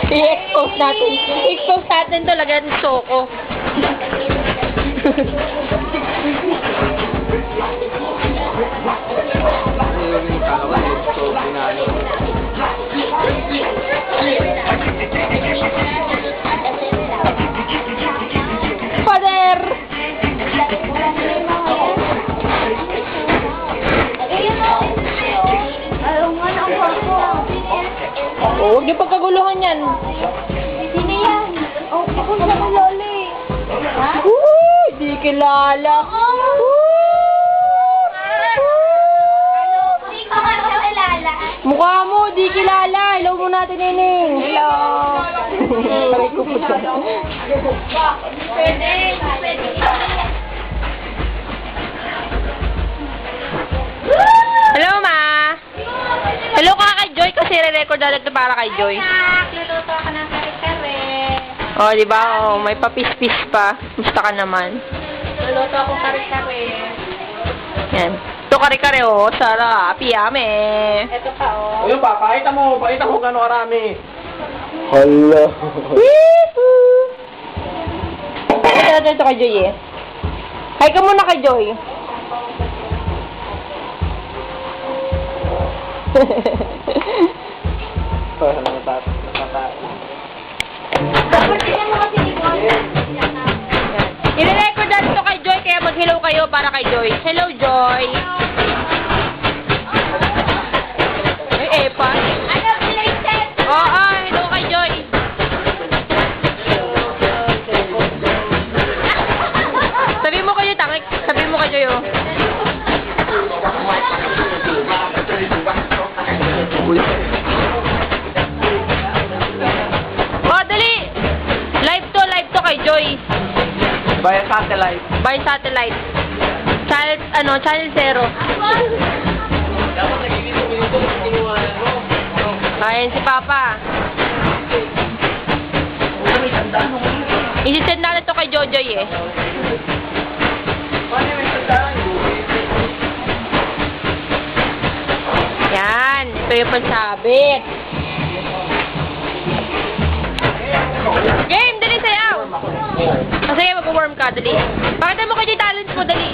I-expose natin. I-expose natin talaga ng Choco. Pader! Oh, huwag niyo pagkaguluhan yan. Sino yan? Oh, ako sa loli. Ha? Di kilala. Hindi ko man kilala. Mukha mo, di kilala. Hello mo natin, Nining. Hello. Sabi ko po siya. Pwede. Hello, Ma. Hello ka kay Joy kasi re-record na ito para kay Joy. Luluto ako ng kare-kare. Oh, di ba? Oh, may papis-pis pa. Musta ka naman? Luluto ako kare-kare. Yan. Ito kare-kare, oh. Sarap. Yummy. Ito pa, oh. Ayun pa, pakita mo gano'ng karami. Hala. Ito natin ito kay Joy, eh. Hi ka muna kay Joy. Dapat sila mo kasi I-record natin ito kay Joy, kaya mag-hello kayo para kay Joy. Hello, Joy. Ay, Epa. Ano, related? Oo, hello kay Joy. Sabi mo kayo, tangik. Sabi mo kay Joy, oh. Oh, dali! Live to kay Joy. Via satellite. By satellite. Channel 0. Dapat nagiging ito kinuha mo. Ayan si Papa. Isi-send natin ito kay Jojoy, eh. Paano yung sandaan? Yan. Ito yung pansabit. Game! Dali, sayaw! Sige, mag-warm ka. Dali. Pakita mo kayo yung talents mo. Dali.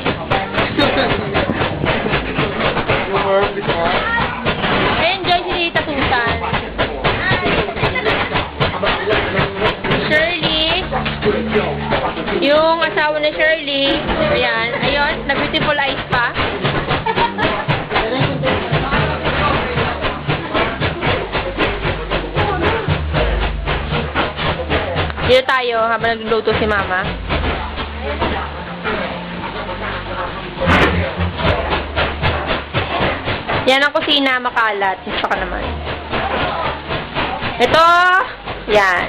Enjoy si Tita Susan. Shirley. Yung asawa ni Shirley. Ayan. Ayun. Na-beautiful eyes pa. Dito tayo habang nagluluto si Mama. Yan ang kusina, makalat. Gusto ka naman. Ito, yan.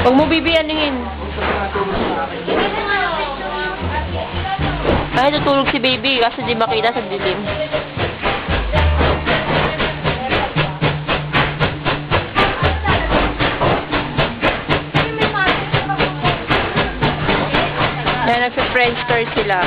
Huwag mo bibiyaningin. Ay, tutulog si baby kasi di makita sa dilim. Yan, nagpa-French toast sila.